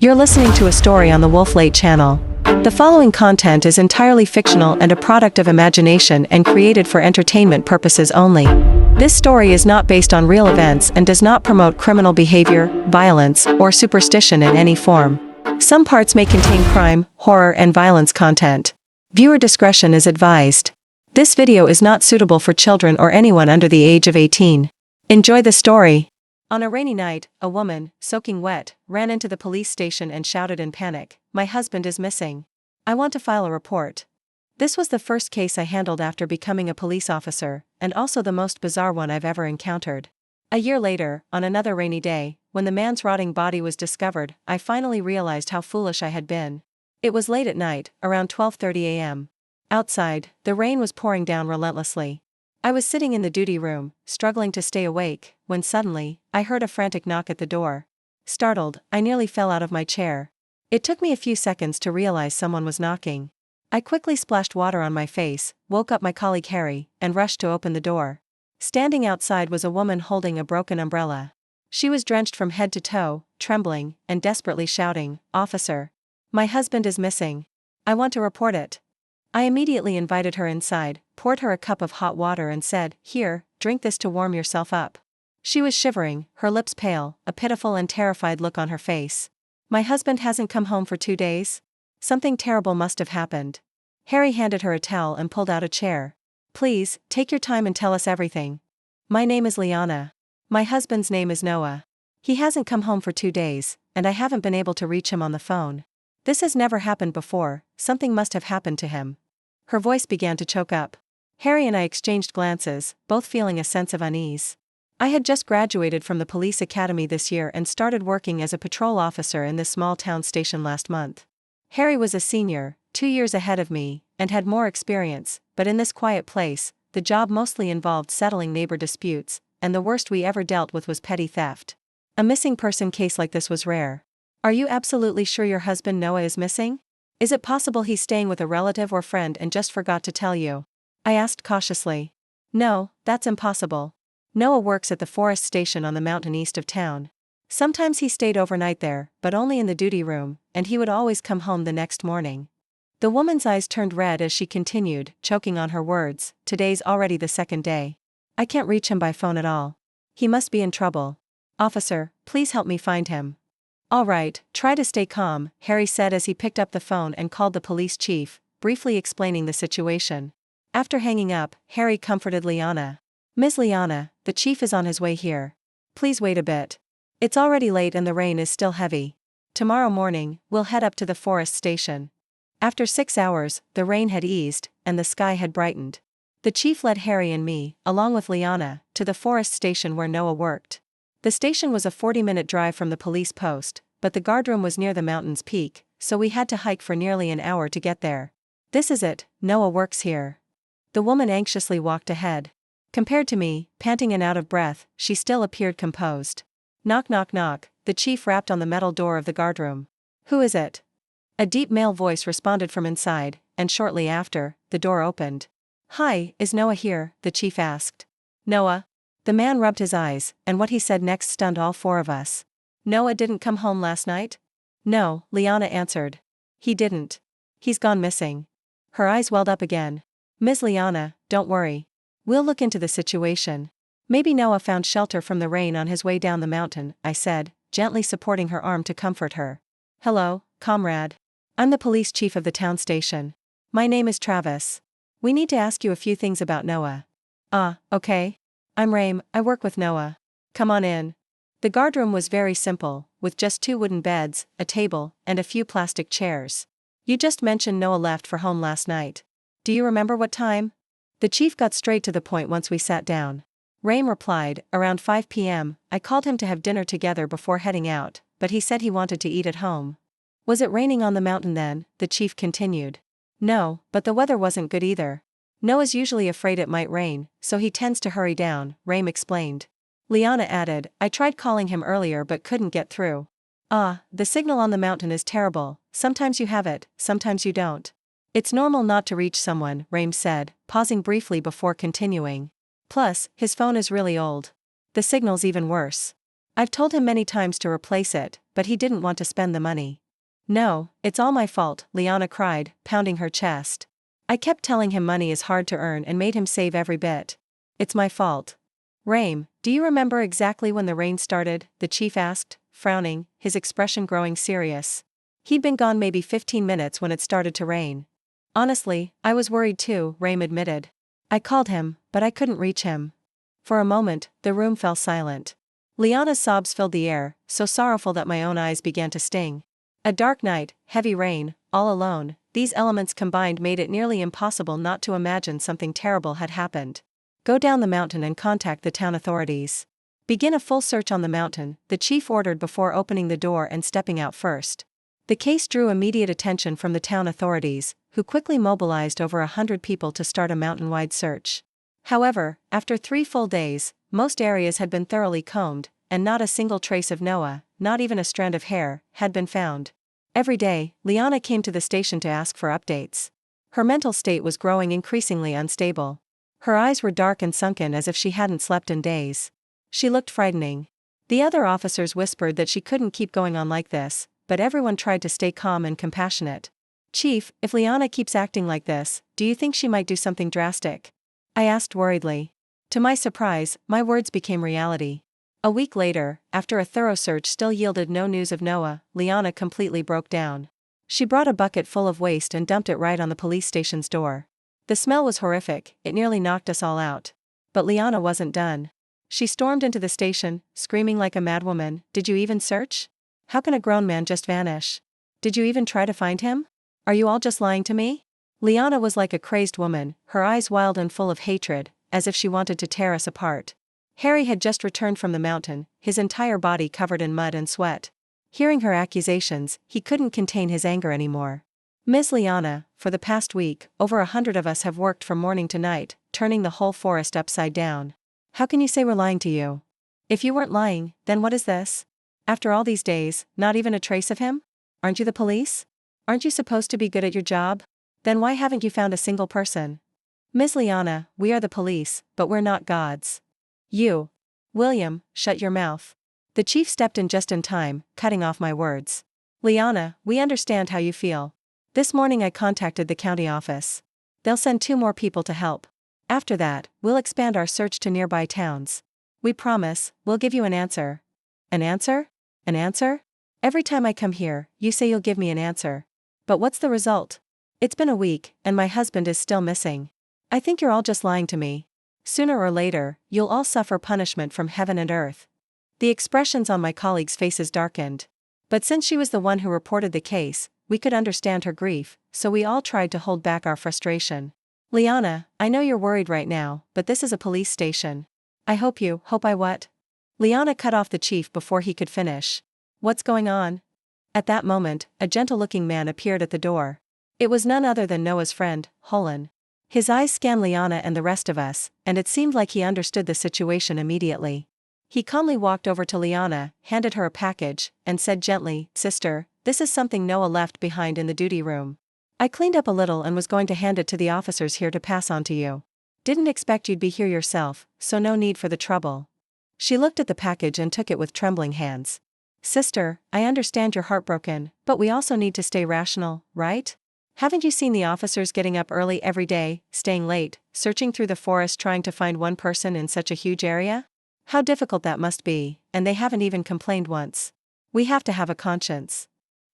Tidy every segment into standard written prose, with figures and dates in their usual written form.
You're listening to a story on the Wolf Late channel. The following content is entirely fictional and a product of imagination and created for entertainment purposes only. This story is not based on real events and does not promote criminal behavior, violence, or superstition in any form. Some parts may contain crime, horror, and violence content. Viewer discretion is advised. This video is not suitable for children or anyone under the age of 18. Enjoy the story. On a rainy night, a woman, soaking wet, ran into the police station and shouted in panic, "My husband is missing. I want to file a report." This was the first case I handled after becoming a police officer, and also the most bizarre one I've ever encountered. A year later, on another rainy day, when the man's rotting body was discovered, I finally realized how foolish I had been. It was late at night, around 12:30 a.m. Outside, the rain was pouring down relentlessly. I was sitting in the duty room, struggling to stay awake, when suddenly, I heard a frantic knock at the door. Startled, I nearly fell out of my chair. It took me a few seconds to realize someone was knocking. I quickly splashed water on my face, woke up my colleague Harry, and rushed to open the door. Standing outside was a woman holding a broken umbrella. She was drenched from head to toe, trembling, and desperately shouting, "Officer! My husband is missing. I want to report it." I immediately invited her inside, poured her a cup of hot water and said, "Here, drink this to warm yourself up." She was shivering, her lips pale, a pitiful and terrified look on her face. "My husband hasn't come home for 2 days? Something terrible must have happened." Harry handed her a towel and pulled out a chair. "Please, take your time and tell us everything. My name is Liana. My husband's name is Noah. He hasn't come home for 2 days, and I haven't been able to reach him on the phone. This has never happened before, something must have happened to him." Her voice began to choke up. Harry and I exchanged glances, both feeling a sense of unease. I had just graduated from the police academy this year and started working as a patrol officer in this small town station last month. Harry was a senior, 2 years ahead of me, and had more experience, but in this quiet place, the job mostly involved settling neighbor disputes, and the worst we ever dealt with was petty theft. A missing person case like this was rare. "Are you absolutely sure your husband Noah is missing? Is it possible he's staying with a relative or friend and just forgot to tell you?" I asked cautiously. "No, that's impossible. Noah works at the forest station on the mountain east of town. Sometimes he stayed overnight there, but only in the duty room, and he would always come home the next morning." The woman's eyes turned red as she continued, choking on her words, "Today's already the 2nd day. I can't reach him by phone at all. He must be in trouble. Officer, please help me find him." "All right, try to stay calm," Harry said as he picked up the phone and called the police chief, briefly explaining the situation. After hanging up, Harry comforted Liana. "Ms. Liana, the chief is on his way here. Please wait a bit. It's already late and the rain is still heavy. Tomorrow morning, we'll head up to the forest station." After 6 hours, the rain had eased, and the sky had brightened. The chief led Harry and me, along with Liana, to the forest station where Noah worked. The station was a 40-minute drive from the police post, but the guardroom was near the mountain's peak, so we had to hike for nearly an hour to get there. "This is it, Noah works here." The woman anxiously walked ahead. Compared to me, panting and out of breath, she still appeared composed. "Knock knock knock," the chief rapped on the metal door of the guardroom. "Who is it?" A deep male voice responded from inside, and shortly after, the door opened. "Hi, is Noah here?" the chief asked. "Noah?" The man rubbed his eyes, and what he said next stunned all 4 of us. "Noah didn't come home last night?" "No," Liana answered. "He didn't. He's gone missing." Her eyes welled up again. "Ms. Liana, don't worry. We'll look into the situation. Maybe Noah found shelter from the rain on his way down the mountain," I said, gently supporting her arm to comfort her. "Hello, comrade. I'm the police chief of the town station. My name is Travis. We need to ask you a few things about Noah." "Ah, okay. I'm Raim, I work with Noah. Come on in." The guardroom was very simple, with just 2 wooden beds, a table, and a few plastic chairs. "You just mentioned Noah left for home last night. Do you remember what time?" The chief got straight to the point once we sat down. Raim replied, "Around 5 p.m., I called him to have dinner together before heading out, but he said he wanted to eat at home." "Was it raining on the mountain then?" the chief continued. "No, but the weather wasn't good either. Noah's usually afraid it might rain, so he tends to hurry down," Raim explained. Liana added, "I tried calling him earlier but couldn't get through. Ah, the signal on the mountain is terrible, sometimes you have it, sometimes you don't. It's normal not to reach someone," Raim said, pausing briefly before continuing. "Plus, his phone is really old. The signal's even worse. I've told him many times to replace it, but he didn't want to spend the money. No, it's all my fault, Liana cried, pounding her chest. I kept telling him money is hard to earn and made him save every bit. It's my fault. Raim, do you remember exactly when the rain started? The chief asked, frowning, his expression growing serious. He'd been gone maybe 15 minutes when it started to rain. Honestly, I was worried too, Raim admitted. I called him, but I couldn't reach him. For a moment, the room fell silent. Liana's sobs filled the air, so sorrowful that my own eyes began to sting. A dark night, heavy rain, all alone, these elements combined made it nearly impossible not to imagine something terrible had happened. Go down the mountain and contact the town authorities. Begin a full search on the mountain, the chief ordered before opening the door and stepping out first. The case drew immediate attention from the town authorities, who quickly mobilized over 100 people to start a mountain-wide search. However, after 3 full days, most areas had been thoroughly combed, and not a single trace of Noah, not even a strand of hair, had been found. Every day, Liana came to the station to ask for updates. Her mental state was growing increasingly unstable. Her eyes were dark and sunken as if she hadn't slept in days. She looked frightening. The other officers whispered that she couldn't keep going on like this, but everyone tried to stay calm and compassionate. Chief, if Liana keeps acting like this, do you think she might do something drastic? I asked worriedly. To my surprise, my words became reality. A week later, after a thorough search still yielded no news of Noah, Liana completely broke down. She brought a bucket full of waste and dumped it right on the police station's door. The smell was horrific, it nearly knocked us all out. But Liana wasn't done. She stormed into the station, screaming like a madwoman, "Did you even search? How can a grown man just vanish? Did you even try to find him? Are you all just lying to me?" Liana was like a crazed woman, her eyes wild and full of hatred, as if she wanted to tear us apart. Harry had just returned from the mountain, his entire body covered in mud and sweat. Hearing her accusations, he couldn't contain his anger anymore. "Miss Liana, for the past week, over 100 of us have worked from morning to night, turning the whole forest upside down. How can you say we're lying to you? If you weren't lying, then what is this? After all these days, not even a trace of him? Aren't you the police? Aren't you supposed to be good at your job? Then why haven't you found a single person? Miss Liana, we are the police, but we're not gods. You. William, shut your mouth." The chief stepped in just in time, cutting off my words. "Liana, we understand how you feel. This morning I contacted the county office. They'll send 2 more people to help. After that, we'll expand our search to nearby towns. We promise, we'll give you an answer." "An answer? An answer? Every time I come here, you say you'll give me an answer. But what's the result? It's been a week, and my husband is still missing. I think you're all just lying to me. Sooner or later, you'll all suffer punishment from heaven and earth." The expressions on my colleagues' faces darkened. But since she was the one who reported the case, we could understand her grief, so we all tried to hold back our frustration. "Liana, I know you're worried right now, but this is a police station. Hope I what?" Liana cut off the chief before he could finish. "What's going on?" At that moment, a gentle-looking man appeared at the door. It was none other than Noah's friend, Holland. His eyes scanned Liana and the rest of us, and it seemed like he understood the situation immediately. He calmly walked over to Liana, handed her a package, and said gently, "Sister, this is something Noah left behind in the duty room. I cleaned up a little and was going to hand it to the officers here to pass on to you. Didn't expect you'd be here yourself, so no need for the trouble." She looked at the package and took it with trembling hands. "Sister, I understand you're heartbroken, but we also need to stay rational, right? Haven't you seen the officers getting up early every day, staying late, searching through the forest trying to find one person in such a huge area? How difficult that must be, and they haven't even complained once. We have to have a conscience."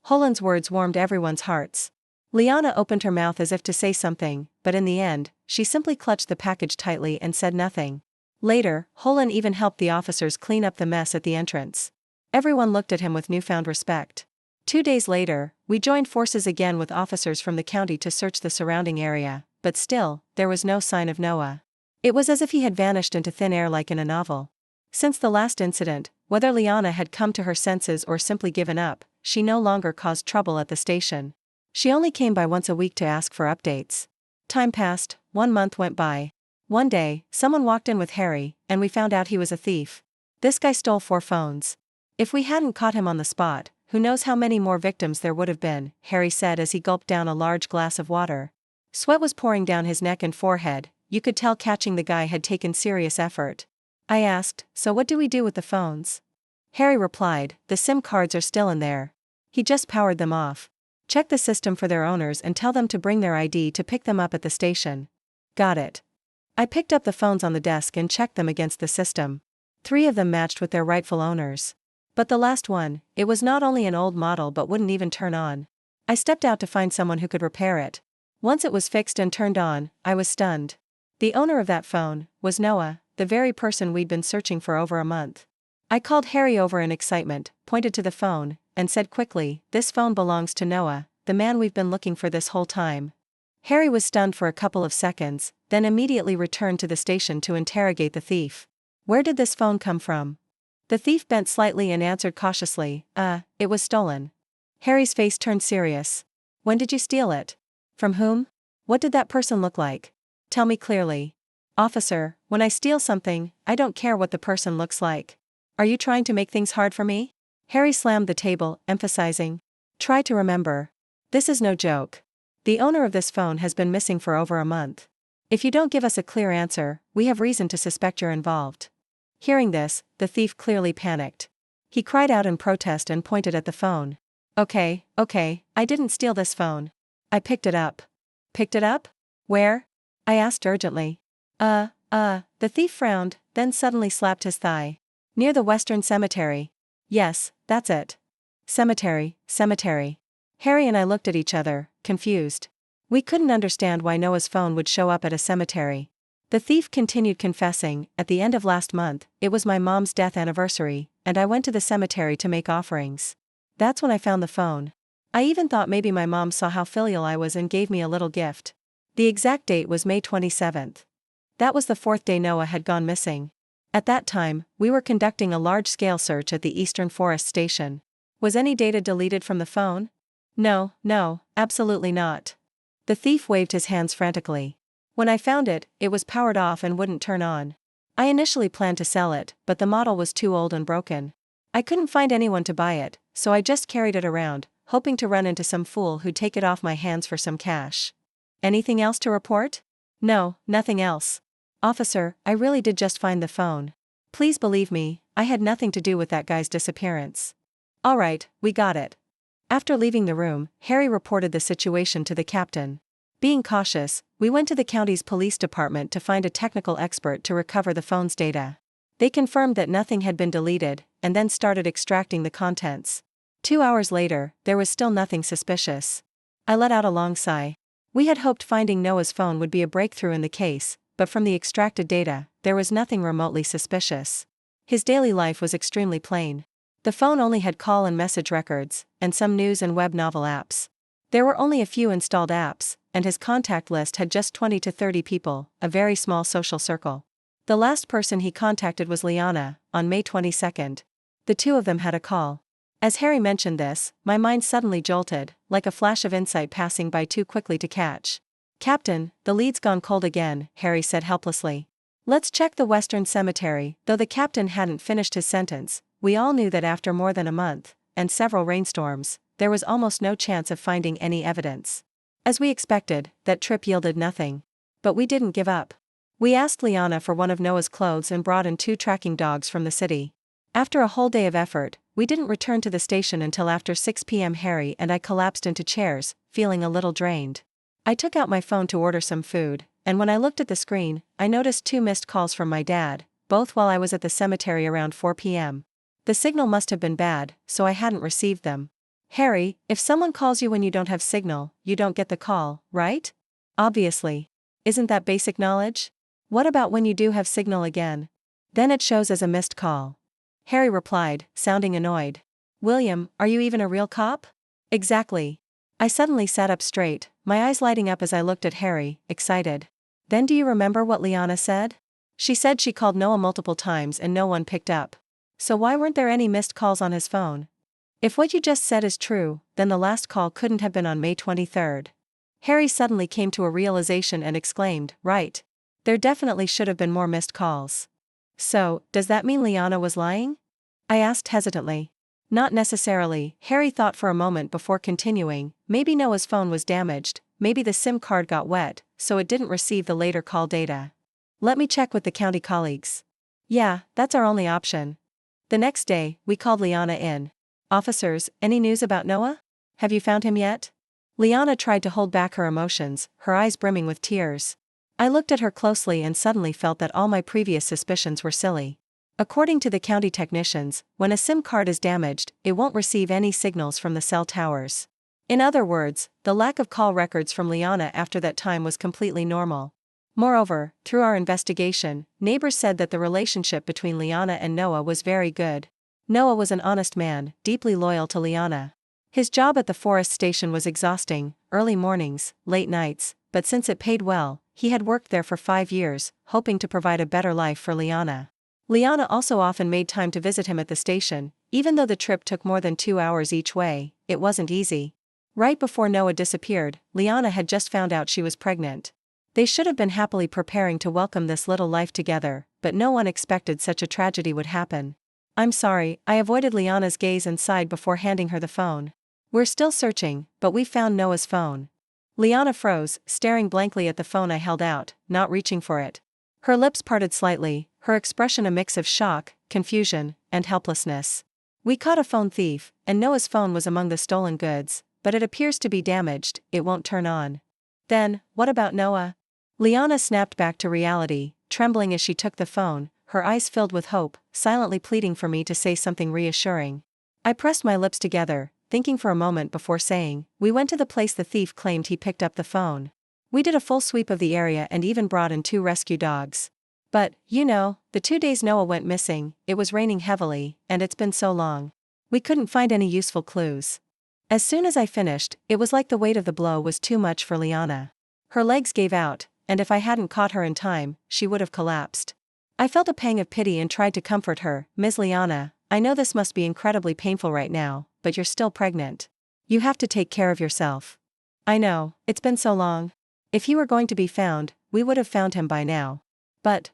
Holland's words warmed everyone's hearts. Liana opened her mouth as if to say something, but in the end, she simply clutched the package tightly and said nothing. Later, Holland even helped the officers clean up the mess at the entrance. Everyone looked at him with newfound respect. 2 days later, we joined forces again with officers from the county to search the surrounding area, but still, there was no sign of Noah. It was as if he had vanished into thin air like in a novel. Since the last incident, whether Liana had come to her senses or simply given up, she no longer caused trouble at the station. She only came by once a week to ask for updates. Time passed, 1 month went by. One day, someone walked in with Harry, and we found out he was a thief. This guy stole 4 phones. If we hadn't caught him on the spot, who knows how many more victims there would have been, Harry said as he gulped down a large glass of water. Sweat was pouring down his neck and forehead, you could tell catching the guy had taken serious effort. I asked, "So what do we do with the phones?" Harry replied, the SIM cards are still in there. He just powered them off. Check the system for their owners and tell them to bring their ID to pick them up at the station. Got it. I picked up the phones on the desk and checked them against the system. 3 of them matched with their rightful owners. But the last one, it was not only an old model but wouldn't even turn on. I stepped out to find someone who could repair it. Once it was fixed and turned on, I was stunned. The owner of that phone was Noah, the very person we'd been searching for over a month. I called Harry over in excitement, pointed to the phone, and said quickly, this phone belongs to Noah, the man we've been looking for this whole time. Harry was stunned for a couple of seconds, then immediately returned to the station to interrogate the thief. Where did this phone come from? The thief bent slightly and answered cautiously, it was stolen. Harry's face turned serious. When did you steal it? From whom? What did that person look like? Tell me clearly. Officer, when I steal something, I don't care what the person looks like. Are you trying to make things hard for me? Harry slammed the table, emphasizing. Try to remember. This is no joke. The owner of this phone has been missing for over a month. If you don't give us a clear answer, we have reason to suspect you're involved. Hearing this, the thief clearly panicked. He cried out in protest and pointed at the phone. Okay, I didn't steal this phone. I picked it up. Picked it up? Where? I asked urgently. The thief frowned, then suddenly slapped his thigh. Near the Western Cemetery. Yes, that's it. Cemetery. Harry and I looked at each other, confused. We couldn't understand why Noah's phone would show up at a cemetery. The thief continued confessing, at the end of last month, it was my mom's death anniversary, and I went to the cemetery to make offerings. That's when I found the phone. I even thought maybe my mom saw how filial I was and gave me a little gift. The exact date was May 27th. That was the 4th day Noah had gone missing. At that time, we were conducting a large-scale search at the Eastern Forest Station. Was any data deleted from the phone? No, absolutely not. The thief waved his hands frantically. When I found it, it was powered off and wouldn't turn on. I initially planned to sell it, but the model was too old and broken. I couldn't find anyone to buy it, so I just carried it around, hoping to run into some fool who'd take it off my hands for some cash. Anything else to report? No, nothing else. Officer, I really did just find the phone. Please believe me, I had nothing to do with that guy's disappearance. All right, we got it. After leaving the room, Harry reported the situation to the captain. Being cautious, we went to the county's police department to find a technical expert to recover the phone's data. They confirmed that nothing had been deleted, and then started extracting the contents. 2 hours later, there was still nothing suspicious. I let out a long sigh. We had hoped finding Noah's phone would be a breakthrough in the case, but from the extracted data, there was nothing remotely suspicious. His daily life was extremely plain. The phone only had call and message records, and some news and web novel apps. There were only a few installed apps, and his contact list had just 20 to 30 people, a very small social circle. The last person he contacted was Liana, on May 22nd. The 2 of them had a call. As Harry mentioned this, my mind suddenly jolted, like a flash of insight passing by too quickly to catch. Captain, the lead's gone cold again, Harry said helplessly. Let's check the Western Cemetery. Though the captain hadn't finished his sentence, we all knew that after more than a month, and several rainstorms, there was almost no chance of finding any evidence. As we expected, that trip yielded nothing. But we didn't give up. We asked Liana for one of Noah's clothes and brought in 2 tracking dogs from the city. After a whole day of effort, we didn't return to the station until after 6 p.m. Harry and I collapsed into chairs, feeling a little drained. I took out my phone to order some food, and when I looked at the screen, I noticed 2 missed calls from my dad, both while I was at the cemetery around 4 p.m. The signal must have been bad, so I hadn't received them. Harry, if someone calls you when you don't have signal, you don't get the call, right? Obviously. Isn't that basic knowledge? What about when you do have signal again? Then it shows as a missed call. Harry replied, sounding annoyed. William, are you even a real cop? Exactly. I suddenly sat up straight, my eyes lighting up as I looked at Harry, excited. Then do you remember what Liana said? She said she called Noah multiple times and no one picked up. So why weren't there any missed calls on his phone? If what you just said is true, then the last call couldn't have been on May 23rd. Harry suddenly came to a realization and exclaimed, right. There definitely should have been more missed calls. So, does that mean Liana was lying? I asked hesitantly. Not necessarily. Harry thought for a moment before continuing, maybe Noah's phone was damaged, maybe the SIM card got wet, so it didn't receive the later call data. Let me check with the county colleagues. Yeah, that's our only option. The next day, we called Liana in. "Officers, any news about Noah? Have you found him yet?" Liana tried to hold back her emotions, her eyes brimming with tears. I looked at her closely and suddenly felt that all my previous suspicions were silly. According to the county technicians, when a SIM card is damaged, it won't receive any signals from the cell towers. In other words, the lack of call records from Liana after that time was completely normal. Moreover, through our investigation, neighbors said that the relationship between Liana and Noah was very good. Noah was an honest man, deeply loyal to Liana. His job at the forest station was exhausting, early mornings, late nights, but since it paid well, he had worked there for 5 years, hoping to provide a better life for Liana. Liana also often made time to visit him at the station, even though the trip took more than 2 hours each way. It wasn't easy. Right before Noah disappeared, Liana had just found out she was pregnant. They should have been happily preparing to welcome this little life together, but no one expected such a tragedy would happen. "I'm sorry," I avoided Liana's gaze and sighed before handing her the phone. "We're still searching, but we found Noah's phone." Liana froze, staring blankly at the phone I held out, not reaching for it. Her lips parted slightly, her expression a mix of shock, confusion, and helplessness. "We caught a phone thief, and Noah's phone was among the stolen goods, but it appears to be damaged, it won't turn on." "Then, what about Noah?" Liana snapped back to reality, trembling as she took the phone, her eyes filled with hope, silently pleading for me to say something reassuring. I pressed my lips together, thinking for a moment before saying, "We went to the place the thief claimed he picked up the phone. We did a full sweep of the area and even brought in 2 rescue dogs. But, the 2 days Noah went missing, it was raining heavily, and it's been so long. We couldn't find any useful clues." As soon as I finished, it was like the weight of the blow was too much for Liana. Her legs gave out, and if I hadn't caught her in time, she would have collapsed. I felt a pang of pity and tried to comfort her. "Ms. Liana, I know this must be incredibly painful right now, but you're still pregnant. You have to take care of yourself. I know, it's been so long. If he were going to be found, we would have found him by now. But,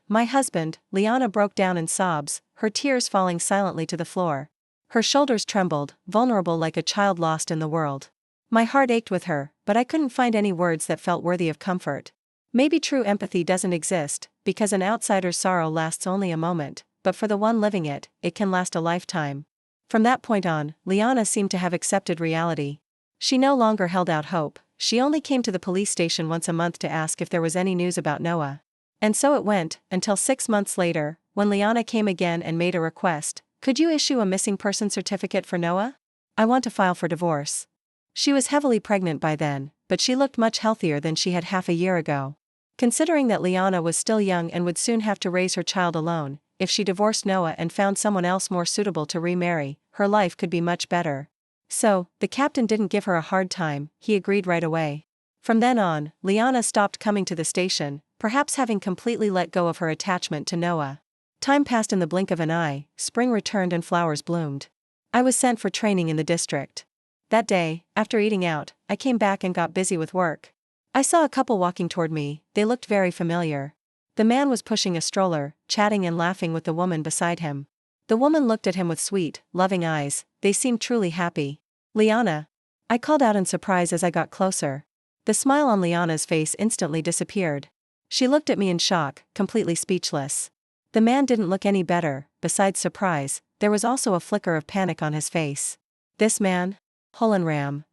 my husband," Liana broke down in sobs, her tears falling silently to the floor. Her shoulders trembled, vulnerable like a child lost in the world. My heart ached with her, but I couldn't find any words that felt worthy of comfort. Maybe true empathy doesn't exist, because an outsider's sorrow lasts only a moment, but for the one living it, it can last a lifetime. From that point on, Liana seemed to have accepted reality. She no longer held out hope, she only came to the police station once a month to ask if there was any news about Noah. And so it went, until 6 months later, when Liana came again and made a request. "Could you issue a missing person certificate for Noah? I want to file for divorce." She was heavily pregnant by then, but she looked much healthier than she had half a year ago. Considering that Liana was still young and would soon have to raise her child alone, if she divorced Noah and found someone else more suitable to remarry, her life could be much better. So, the captain didn't give her a hard time, he agreed right away. From then on, Liana stopped coming to the station, perhaps having completely let go of her attachment to Noah. Time passed in the blink of an eye, spring returned and flowers bloomed. I was sent for training in the district. That day, after eating out, I came back and got busy with work. I saw a couple walking toward me, they looked very familiar. The man was pushing a stroller, chatting and laughing with the woman beside him. The woman looked at him with sweet, loving eyes, they seemed truly happy. "Liana?" I called out in surprise as I got closer. The smile on Liana's face instantly disappeared. She looked at me in shock, completely speechless. The man didn't look any better, besides surprise, there was also a flicker of panic on his face. This man? Holenram.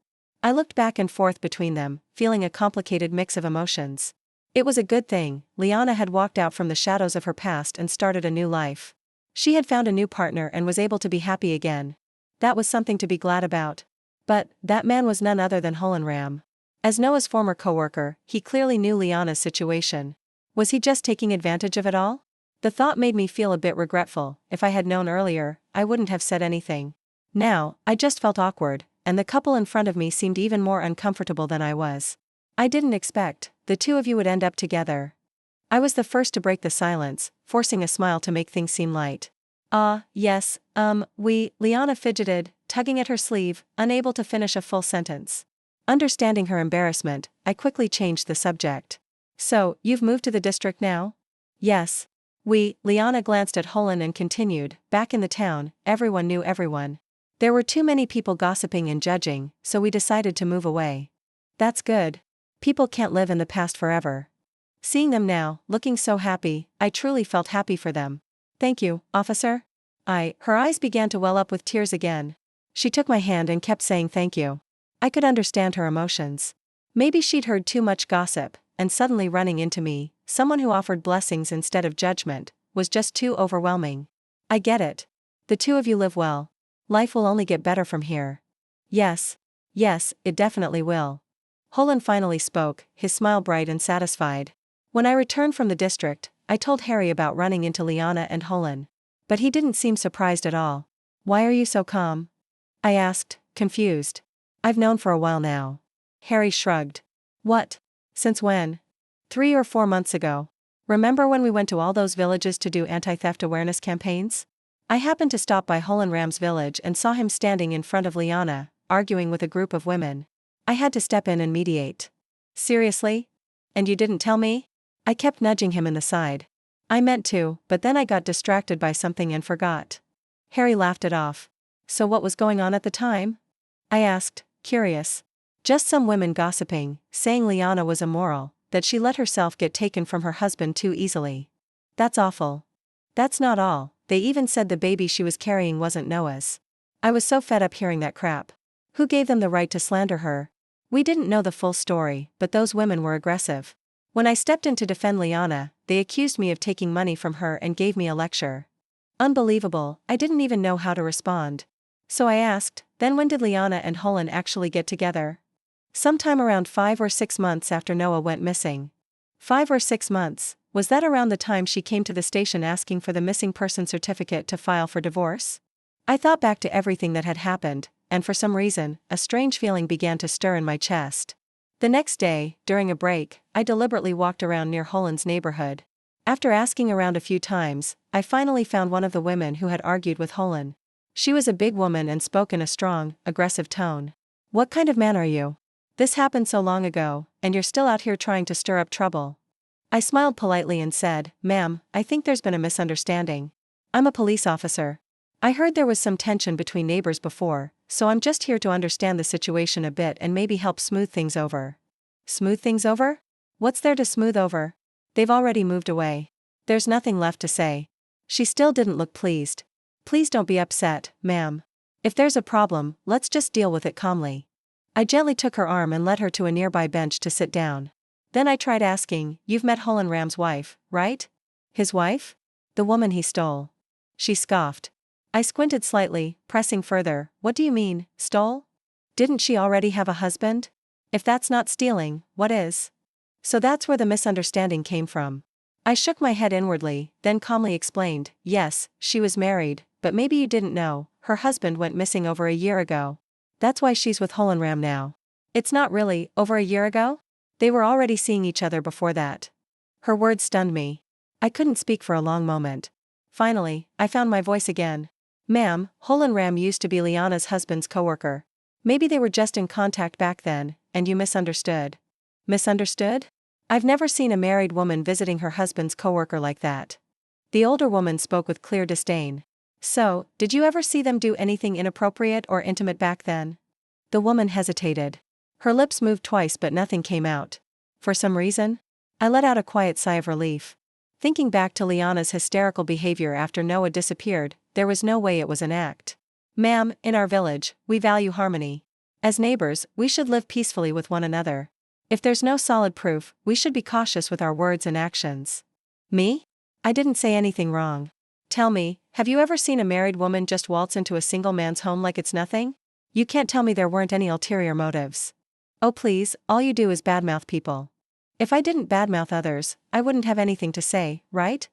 I looked back and forth between them, feeling a complicated mix of emotions. It was a good thing, Liana had walked out from the shadows of her past and started a new life. She had found a new partner and was able to be happy again. That was something to be glad about. But, that man was none other than Holenram. As Noah's former co-worker, he clearly knew Liana's situation. Was he just taking advantage of it all? The thought made me feel a bit regretful. If I had known earlier, I wouldn't have said anything. Now, I just felt awkward, and the couple in front of me seemed even more uncomfortable than I was. "I didn't expect the two of you would end up together." I was the first to break the silence, forcing a smile to make things seem light. Yes, Liana fidgeted, tugging at her sleeve, unable to finish a full sentence. Understanding her embarrassment, I quickly changed the subject. "So, you've moved to the district now?" "Yes." Liana glanced at Holen and continued, "Back in the town, everyone knew everyone. There were too many people gossiping and judging, so we decided to move away." "That's good. People can't live in the past forever." Seeing them now, looking so happy, I truly felt happy for them. "Thank you, officer." Her eyes began to well up with tears again. She took my hand and kept saying thank you. I could understand her emotions. Maybe she'd heard too much gossip, and suddenly running into me, someone who offered blessings instead of judgment, was just too overwhelming. I get it. The two of you live well. Life will only get better from here. Yes, it definitely will. Holland finally spoke, his smile bright and satisfied. When I returned from the district, I told Harry about running into Liana and Holland. But he didn't seem surprised at all. Why are you so calm? I asked, confused. I've known for a while now. Harry shrugged. What? Since when? 3 or 4 months ago. Remember when we went to all those villages to do anti-theft awareness campaigns? I happened to stop by Holenram's village and saw him standing in front of Liana, arguing with a group of women. I had to step in and mediate. Seriously? And you didn't tell me? I kept nudging him in the side. I meant to, but then I got distracted by something and forgot. Harry laughed it off. So what was going on at the time? I asked, curious. Just some women gossiping, saying Liana was immoral, that she let herself get taken from her husband too easily. That's awful. That's not all, they even said the baby she was carrying wasn't Noah's. I was so fed up hearing that crap. Who gave them the right to slander her? We didn't know the full story, but those women were aggressive. When I stepped in to defend Liana, they accused me of taking money from her and gave me a lecture. Unbelievable, I didn't even know how to respond. So I asked, then when did Liana and Holland actually get together? Sometime around 5 or 6 months after Noah went missing. 5 or 6 months, was that around the time she came to the station asking for the missing person certificate to file for divorce? I thought back to everything that had happened, and for some reason, a strange feeling began to stir in my chest. The next day, during a break, I deliberately walked around near Holland's neighborhood. After asking around a few times, I finally found one of the women who had argued with Holland. She was a big woman and spoke in a strong, aggressive tone. What kind of man are you? This happened so long ago, and you're still out here trying to stir up trouble. I smiled politely and said, Ma'am, I think there's been a misunderstanding. I'm a police officer. I heard there was some tension between neighbors before, so I'm just here to understand the situation a bit and maybe help smooth things over. Smooth things over? What's there to smooth over? They've already moved away. There's nothing left to say. She still didn't look pleased. Please don't be upset, ma'am. If there's a problem, let's just deal with it calmly. I gently took her arm and led her to a nearby bench to sit down. Then I tried asking, You've met Holenram's wife, right? His wife? The woman he stole. She scoffed. I squinted slightly, pressing further, What do you mean, stole? Didn't she already have a husband? If that's not stealing, what is? So that's where the misunderstanding came from. I shook my head inwardly, then calmly explained, Yes, she was married, but maybe you didn't know, her husband went missing over a year ago. That's why she's with Holenram now. It's not really, over a year ago? They were already seeing each other before that. Her words stunned me. I couldn't speak for a long moment. Finally, I found my voice again. Ma'am, Holenram used to be Liana's husband's coworker. Maybe they were just in contact back then, and you misunderstood. Misunderstood? I've never seen a married woman visiting her husband's coworker like that. The older woman spoke with clear disdain. So, did you ever see them do anything inappropriate or intimate back then? The woman hesitated. Her lips moved twice but nothing came out. For some reason? I let out a quiet sigh of relief. Thinking back to Liana's hysterical behavior after Noah disappeared, there was no way it was an act. Ma'am, in our village, we value harmony. As neighbors, we should live peacefully with one another. If there's no solid proof, we should be cautious with our words and actions. Me? I didn't say anything wrong. Tell me, have you ever seen a married woman just waltz into a single man's home like it's nothing? You can't tell me there weren't any ulterior motives. Oh please, all you do is badmouth people. If I didn't badmouth others, I wouldn't have anything to say, right?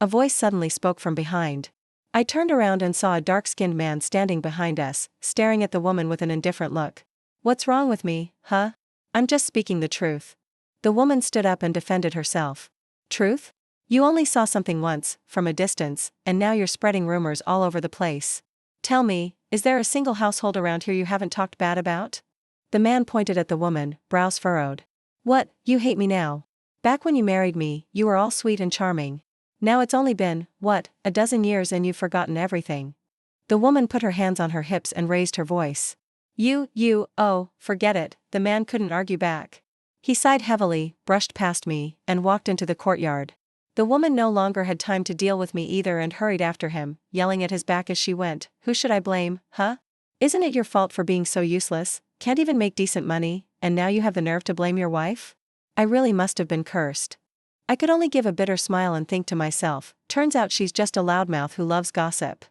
A voice suddenly spoke from behind. I turned around and saw a dark-skinned man standing behind us, staring at the woman with an indifferent look. What's wrong with me, huh? I'm just speaking the truth. The woman stood up and defended herself. Truth? You only saw something once, from a distance, and now you're spreading rumors all over the place. Tell me, is there a single household around here you haven't talked bad about? The man pointed at the woman, brows furrowed. What, you hate me now? Back when you married me, you were all sweet and charming. Now it's only been, what, a dozen years and you've forgotten everything. The woman put her hands on her hips and raised her voice. Oh, forget it, the man couldn't argue back. He sighed heavily, brushed past me, and walked into the courtyard. The woman no longer had time to deal with me either and hurried after him, yelling at his back as she went, "Who should I blame, huh? Isn't it your fault for being so useless? Can't even make decent money, and now you have the nerve to blame your wife?" I really must have been cursed. I could only give a bitter smile and think to myself, turns out she's just a loudmouth who loves gossip.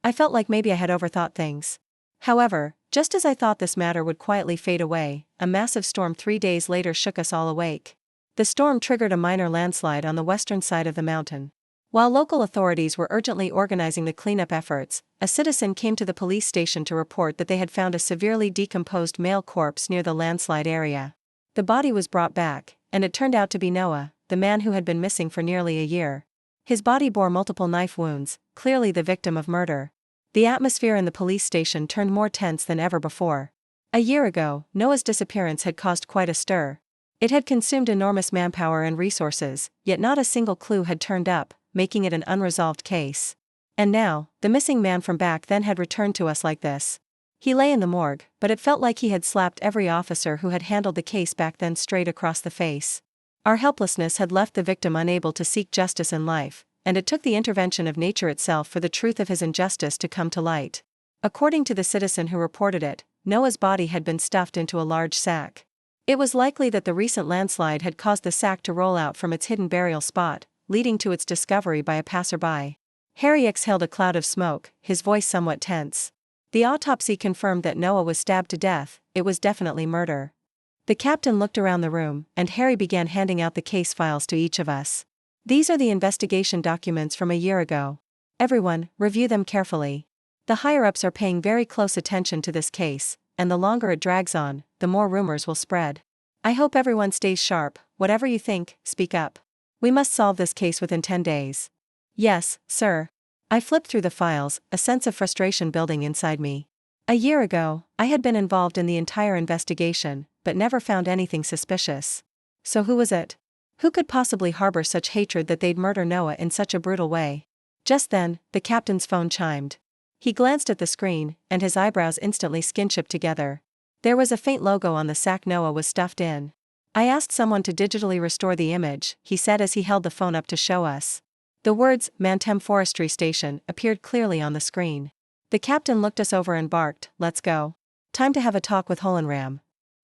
I felt like maybe I had overthought things. However, just as I thought this matter would quietly fade away, a massive storm 3 days later shook us all awake. The storm triggered a minor landslide on the western side of the mountain. While local authorities were urgently organizing the cleanup efforts, a citizen came to the police station to report that they had found a severely decomposed male corpse near the landslide area. The body was brought back, and it turned out to be Noah, the man who had been missing for nearly a year. His body bore multiple knife wounds, clearly the victim of murder. The atmosphere in the police station turned more tense than ever before. A year ago, Noah's disappearance had caused quite a stir. It had consumed enormous manpower and resources, yet not a single clue had turned up, making it an unresolved case. And now, the missing man from back then had returned to us like this. He lay in the morgue, but it felt like he had slapped every officer who had handled the case back then straight across the face. Our helplessness had left the victim unable to seek justice in life, and it took the intervention of nature itself for the truth of his injustice to come to light. According to the citizen who reported it, Noah's body had been stuffed into a large sack. It was likely that the recent landslide had caused the sack to roll out from its hidden burial spot, leading to its discovery by a passerby. Harry exhaled a cloud of smoke, his voice somewhat tense. The autopsy confirmed that Noah was stabbed to death. It was definitely murder. The captain looked around the room, and Harry began handing out the case files to each of us. "These are the investigation documents from a year ago. Everyone, review them carefully. The higher-ups are paying very close attention to this case, and the longer it drags on, the more rumors will spread. I hope everyone stays sharp. Whatever you think, speak up. We must solve this case within 10 days. "Yes, sir." I flipped through the files, a sense of frustration building inside me. A year ago, I had been involved in the entire investigation, but never found anything suspicious. So who was it? Who could possibly harbor such hatred that they'd murder Noah in such a brutal way? Just then, the captain's phone chimed. He glanced at the screen, and his eyebrows instantly skinship together. There was a faint logo on the sack Noah was stuffed in. "I asked someone to digitally restore the image," he said as he held the phone up to show us. The words, "Mantem Forestry Station," appeared clearly on the screen. The captain looked us over and barked, "Let's go. Time to have a talk with Holenram."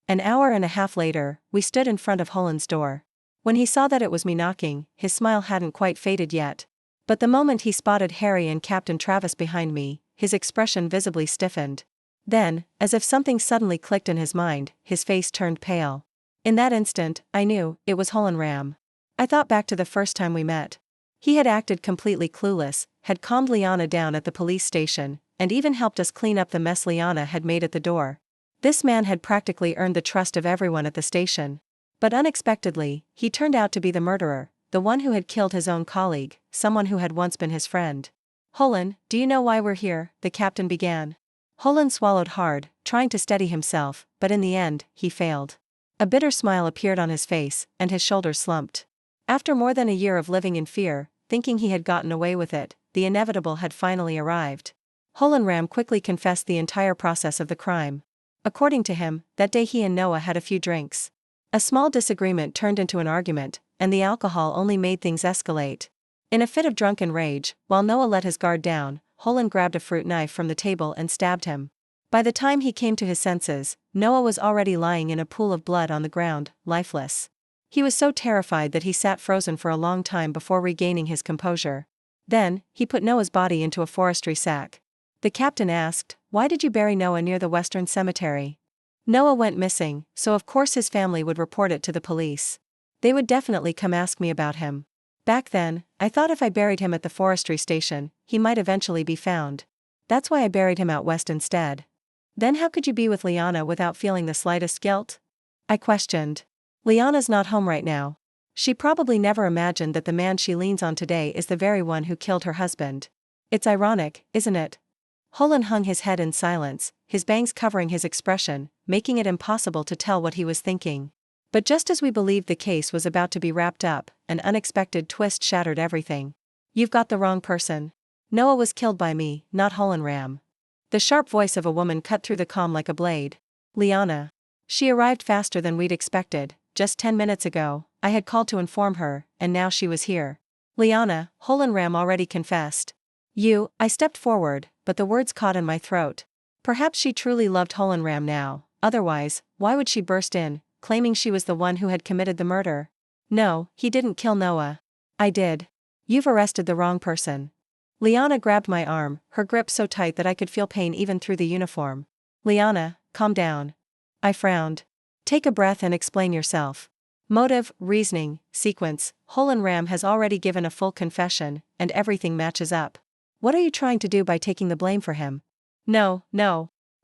An hour and a half later, we stood in front of Holen's door. When he saw that it was me knocking, his smile hadn't quite faded yet. But the moment he spotted Harry and Captain Travis behind me, his expression visibly stiffened. Then, as if something suddenly clicked in his mind, his face turned pale. In that instant, I knew, it was Holenram. I thought back to the first time we met. He had acted completely clueless, had calmed Liana down at the police station, and even helped us clean up the mess Liana had made at the door. This man had practically earned the trust of everyone at the station. But unexpectedly, he turned out to be the murderer, the one who had killed his own colleague, someone who had once been his friend. "Holen, do you know why we're here?" the captain began. Holen swallowed hard, trying to steady himself, but in the end, he failed. A bitter smile appeared on his face, and his shoulders slumped. After more than a year of living in fear, thinking he had gotten away with it, the inevitable had finally arrived. Holenram quickly confessed the entire process of the crime. According to him, that day he and Noah had a few drinks. A small disagreement turned into an argument, and the alcohol only made things escalate. In a fit of drunken rage, while Noah let his guard down, Holen grabbed a fruit knife from the table and stabbed him. By the time he came to his senses, Noah was already lying in a pool of blood on the ground, lifeless. He was so terrified that he sat frozen for a long time before regaining his composure. Then, he put Noah's body into a forestry sack. The captain asked, "Why did you bury Noah near the Western Cemetery?" Noah went missing, so of course his family would report it to the police. They would definitely come ask me about him. Back then, I thought if I buried him at the forestry station, he might eventually be found. That's why I buried him out west instead. "Then how could you be with Liana without feeling the slightest guilt?" I questioned. "Liana's not home right now. She probably never imagined that the man she leans on today is the very one who killed her husband. It's ironic, isn't it?" Holen hung his head in silence, his bangs covering his expression, making it impossible to tell what he was thinking. But just as we believed the case was about to be wrapped up, an unexpected twist shattered everything. "You've got the wrong person. Noah was killed by me, not Holenram." The sharp voice of a woman cut through the calm like a blade. "Liana. She arrived faster than we'd expected. Just 10 minutes ago, I had called to inform her, and now she was here." Liana, Holenram already confessed. I stepped forward, but the words caught in my throat. Perhaps she truly loved Holenram now, otherwise, why would she burst in, claiming she was the one who had committed the murder? No, he didn't kill Noah. I did. You've arrested the wrong person. Liana grabbed my arm, her grip so tight that I could feel pain even through the uniform. Liana, calm down. I frowned. Take a breath and explain yourself. Motive, reasoning, sequence, Holenram has already given a full confession, and everything matches up. What are you trying to do by taking the blame for him? No.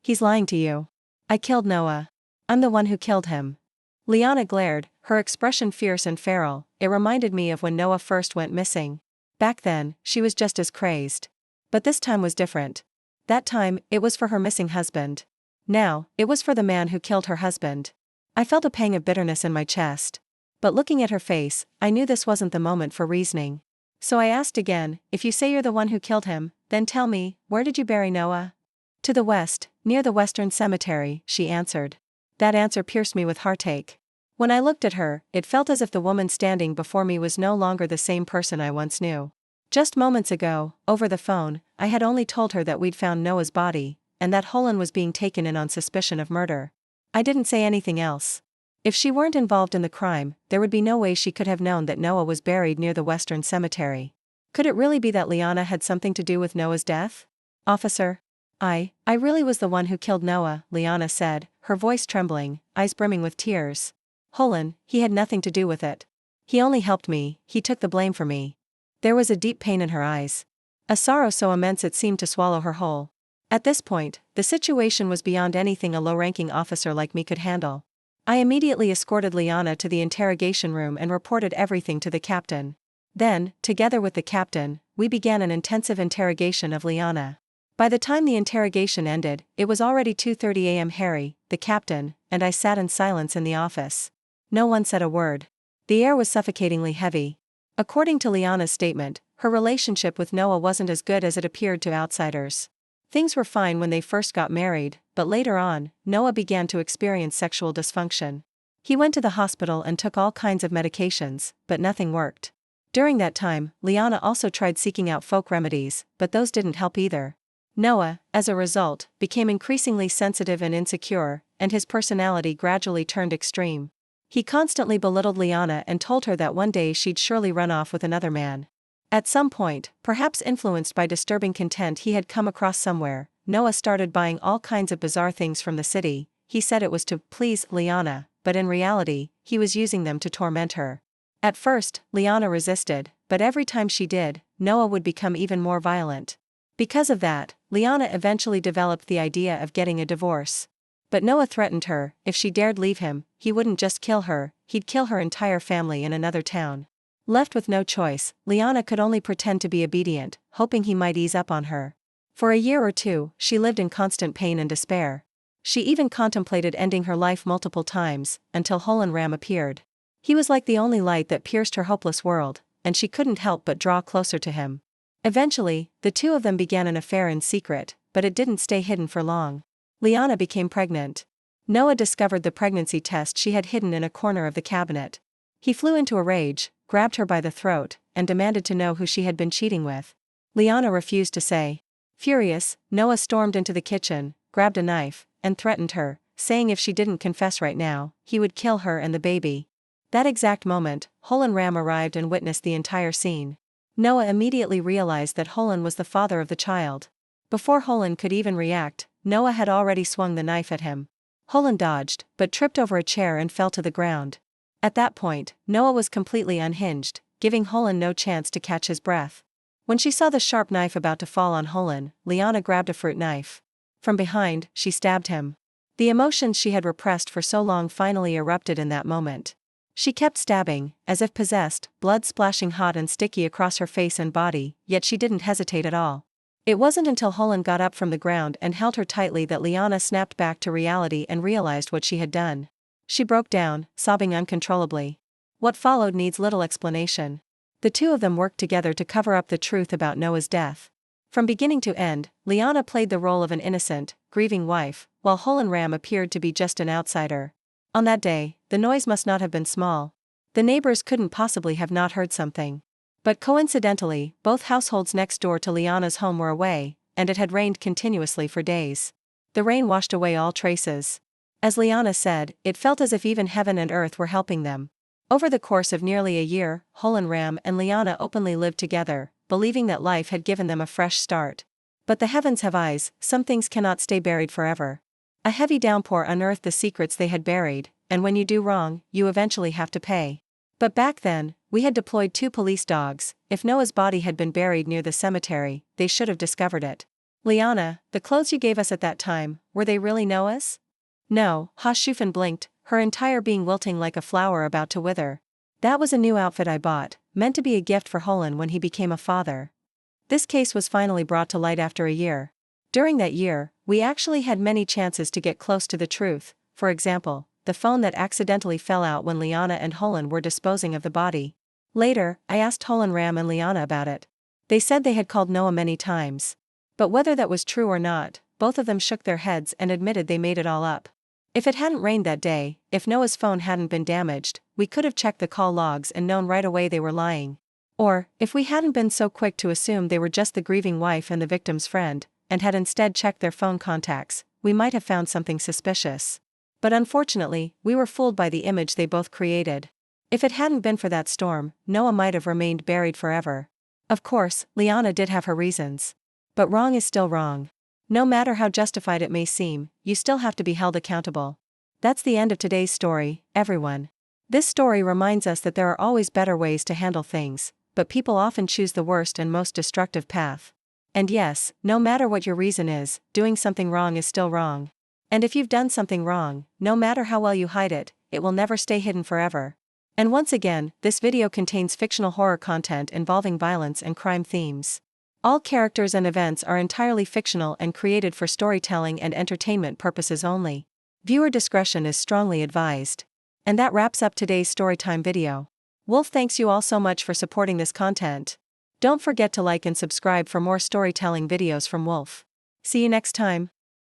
He's lying to you. I killed Noah. I'm the one who killed him. Liana glared, her expression fierce and feral. It reminded me of when Noah first went missing. Back then, she was just as crazed. But this time was different. That time, it was for her missing husband. Now, it was for the man who killed her husband. I felt a pang of bitterness in my chest. But looking at her face, I knew this wasn't the moment for reasoning. So I asked again, if you say you're the one who killed him, then tell me, where did you bury Noah? To the west, near the western cemetery, she answered. That answer pierced me with heartache. When I looked at her, it felt as if the woman standing before me was no longer the same person I once knew. Just moments ago, over the phone, I had only told her that we'd found Noah's body, and that Holen was being taken in on suspicion of murder. I didn't say anything else. If she weren't involved in the crime, there would be no way she could have known that Noah was buried near the western cemetery. Could it really be that Liana had something to do with Noah's death? Officer? I really was the one who killed Noah, Liana said, her voice trembling, eyes brimming with tears. Holen, he had nothing to do with it. He only helped me, he took the blame for me. There was a deep pain in her eyes. A sorrow so immense it seemed to swallow her whole. At this point, the situation was beyond anything a low-ranking officer like me could handle. I immediately escorted Liana to the interrogation room and reported everything to the captain. Then, together with the captain, we began an intensive interrogation of Liana. By the time the interrogation ended, it was already 2:30 a.m. Harry, the captain, and I sat in silence in the office. No one said a word. The air was suffocatingly heavy. According to Liana's statement, her relationship with Noah wasn't as good as it appeared to outsiders. Things were fine when they first got married, but later on, Noah began to experience sexual dysfunction. He went to the hospital and took all kinds of medications, but nothing worked. During that time, Liana also tried seeking out folk remedies, but those didn't help either. Noah, as a result, became increasingly sensitive and insecure, and his personality gradually turned extreme. He constantly belittled Liana and told her that one day she'd surely run off with another man. At some point, perhaps influenced by disturbing content he had come across somewhere, Noah started buying all kinds of bizarre things from the city. He said it was to please Liana, but in reality, he was using them to torment her. At first, Liana resisted, but every time she did, Noah would become even more violent. Because of that, Liana eventually developed the idea of getting a divorce. But Noah threatened her, if she dared leave him, he wouldn't just kill her, he'd kill her entire family in another town. Left with no choice, Liana could only pretend to be obedient, hoping he might ease up on her. For a year or two, she lived in constant pain and despair. She even contemplated ending her life multiple times, until Holenram appeared. He was like the only light that pierced her hopeless world, and she couldn't help but draw closer to him. Eventually, the two of them began an affair in secret, but it didn't stay hidden for long. Liana became pregnant. Noah discovered the pregnancy test she had hidden in a corner of the cabinet. He flew into a rage, grabbed her by the throat, and demanded to know who she had been cheating with. Liana refused to say. Furious, Noah stormed into the kitchen, grabbed a knife, and threatened her, saying if she didn't confess right now, he would kill her and the baby. That exact moment, Holenram arrived and witnessed the entire scene. Noah immediately realized that Holen was the father of the child. Before Holen could even react, Noah had already swung the knife at him. Holen dodged, but tripped over a chair and fell to the ground. At that point, Noah was completely unhinged, giving Holen no chance to catch his breath. When she saw the sharp knife about to fall on Holen, Liana grabbed a fruit knife. From behind, she stabbed him. The emotions she had repressed for so long finally erupted in that moment. She kept stabbing, as if possessed, blood splashing hot and sticky across her face and body, yet she didn't hesitate at all. It wasn't until Holen got up from the ground and held her tightly that Liana snapped back to reality and realized what she had done. She broke down, sobbing uncontrollably. What followed needs little explanation. The two of them worked together to cover up the truth about Noah's death. From beginning to end, Liana played the role of an innocent, grieving wife, while Holenram appeared to be just an outsider. On that day, the noise must not have been small. The neighbors couldn't possibly have not heard something. But coincidentally, both households next door to Liana's home were away, and it had rained continuously for days. The rain washed away all traces. As Liana said, it felt as if even heaven and earth were helping them. Over the course of nearly a year, Holenram and Liana openly lived together, believing that life had given them a fresh start. But the heavens have eyes, some things cannot stay buried forever. A heavy downpour unearthed the secrets they had buried, and when you do wrong, you eventually have to pay. But back then, we had deployed 2 police dogs. If Noah's body had been buried near the cemetery, they should have discovered it. Liana, the clothes you gave us at that time, were they really Noah's? No, Schufen blinked, her entire being wilting like a flower about to wither. That was a new outfit I bought, meant to be a gift for Holen when he became a father. This case was finally brought to light after a year. During that year, we actually had many chances to get close to the truth. For example, the phone that accidentally fell out when Liana and Holen were disposing of the body. Later, I asked Holenram and Liana about it. They said they had called Noah many times. But whether that was true or not, both of them shook their heads and admitted they made it all up. If it hadn't rained that day, if Noah's phone hadn't been damaged, we could have checked the call logs and known right away they were lying. Or, if we hadn't been so quick to assume they were just the grieving wife and the victim's friend, and had instead checked their phone contacts, we might have found something suspicious. But unfortunately, we were fooled by the image they both created. If it hadn't been for that storm, Noah might have remained buried forever. Of course, Liana did have her reasons. But wrong is still wrong. No matter how justified it may seem, you still have to be held accountable. That's the end of today's story, everyone. This story reminds us that there are always better ways to handle things, but people often choose the worst and most destructive path. And yes, no matter what your reason is, doing something wrong is still wrong. And if you've done something wrong, no matter how well you hide it, it will never stay hidden forever. And once again, this video contains fictional horror content involving violence and crime themes. All characters and events are entirely fictional and created for storytelling and entertainment purposes only. Viewer discretion is strongly advised. And that wraps up today's storytime video. Wolf thanks you all so much for supporting this content. Don't forget to like and subscribe for more storytelling videos from Wolf. See you next time.